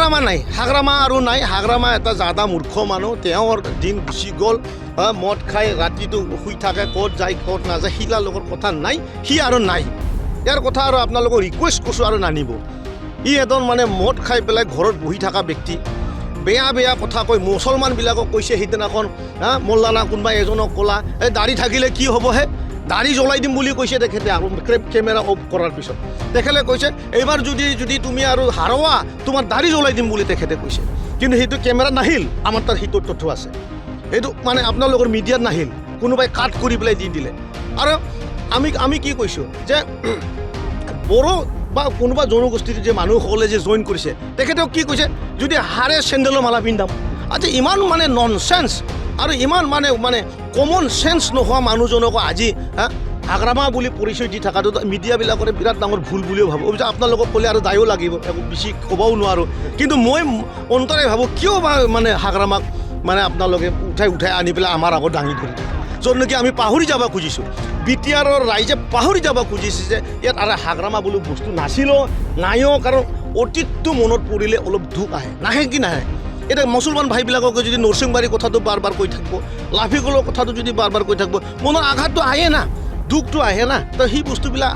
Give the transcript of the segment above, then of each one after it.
হাগ্ৰামা নাই, হাগ্ৰামা আৰু নাই। হাগ্ৰামা এটা জাদা মূৰ্খ মানুহ, তেওঁৰ দিন গুচি গ'ল, মদ খাই ৰাতিটো শুই থাকে, ক'ত যায় ক'ত নাযায়, শিলাৰ লগত কথা নাই, সি আৰু নাই। ইয়াৰ কথা আৰু আপোনালোকক ৰিকুৱেষ্ট কৰিছোঁ আৰু নানিব। ই এজন মানে মদ খাই পেলাই ঘৰত বহি থকা ব্যক্তি, বেয়া বেয়া কথা কয়। মুছলমানবিলাকক কৈছে সেইদিনাখন, মোল্লানা কোনোবা এজনক ক'লা, এই দাড়ি থাকিলে কি হ'বহে, দাড়ি জ্বলাই দিম বুলি কৈছে তেখেতে। আৰু কেমেৰা অফ কৰাৰ পিছত তেখেতে কৈছে এইবাৰ যদি তুমি আৰু হাৰোৱা তোমাৰ দাড়ি জ্বলাই দিম বুলি তেখেতে কৈছে। কিন্তু সেইটো কেমেৰাত নাহিল, আমাৰ তাত সেইটো তথ্য আছে। এইটো মানে আপোনালোকৰ মিডিয়াত নাহিল, কোনোবাই কাট কৰি পেলাই দি দিলে। আৰু আমি কি কৈছোঁ যে বড়ো বা কোনোবা জনগোষ্ঠীৰ যে মানুহসকলে যে জইন কৰিছে, তেখেতেও কি কৈছে, যদি হাৰে চেণ্ডেলৰ মালা পিন্ধাম। আচ্ছা, ইমান মানে নন চেন্স আৰু ইমান মানে কমন চেন্স নোহোৱা মানুহজনকো আজি হাগ্ৰামা বুলি পৰিচয় দি থকাটো মিডিয়াবিলাকৰে বিৰাট ডাঙৰ ভুল বুলিও ভাবোঁ। অৱশ্যে আপোনালোকক ক'লে আৰু দায়ো লাগিব, একো বেছি ক'বও নোৱাৰোঁ। কিন্তু মই অন্তৰে ভাবোঁ কিয় বা মানে হাগ্ৰামাক মানে আপোনালোকে উঠাই আনি পেলাই আমাৰ আগত দাঙি ধৰি, য'ত নেকি আমি পাহৰি যাব খুজিছোঁ। বিটিআৰৰ ৰাইজে পাহৰি যাব খুজিছে যে ইয়াত আৰু হাগ্ৰামা বুলি বস্তু নাছিলোঁ, নাইও। কাৰণ অতীতটো মনত পৰিলে অলপ দুখ আহে, নাহে কি নাহে। এতিয়া মুছলমান ভাইবিলাককে যদি নৰসিংবাৰীৰ কথাটো বাৰ বাৰ কৈ থাকিব, লাফিগলৰ কথাটো যদি বাৰ বাৰ কৈ থাকিব, মনৰ আঘাতটো আহে না, দুখটো আহে না। তো সেই বস্তুবিলাক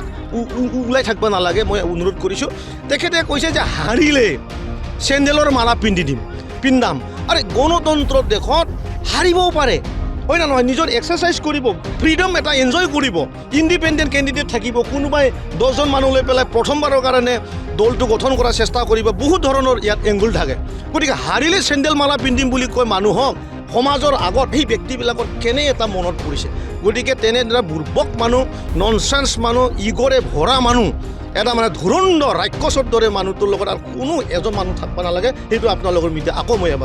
ওলাই থাকিব নালাগে, মই অনুৰোধ কৰিছোঁ। তেখেতে কৈছে যে হাৰিলে চেণ্ডেলৰ মালা পিন্ধাম। আৰে গণতন্ত্ৰ দেশত হাৰিবও পাৰে, হয় না নহয়? নিজৰ এক্সাৰচাইজ কৰিব, ফ্ৰীডম এটা এনজয় কৰিব, ইণ্ডিপেণ্ডেণ্ট কেণ্ডিডেট থাকিব। কোনোবাই 10জন মানুহ লৈ পেলাই প্ৰথমবাৰৰ কাৰণে দলটো গঠন কৰাৰ চেষ্টা কৰিব। বহুত ধৰণৰ ইয়াত এংগুল থাকে। গতিকে হাৰিলে চেণ্ডেল মালা পিন্ধিম বুলি কয় মানুহক সমাজৰ আগত সেই ব্যক্তিবিলাকৰ কেনে এটা মনত পৰিছে। গতিকে তেনেদৰে বুৰ্বক মানুহ, ননচেন্স মানুহ, ইগৰে ভৰা মানুহ, এটা মানে ধুৰন্ধৰ ৰাক্ষসৰ দৰে মানুহটোৰ লগত আৰু কোনো এজন মানুহ থাকিব নালাগে। সেইটো আপোনালোকৰ মিডিয়া আকৌ মই এবাৰ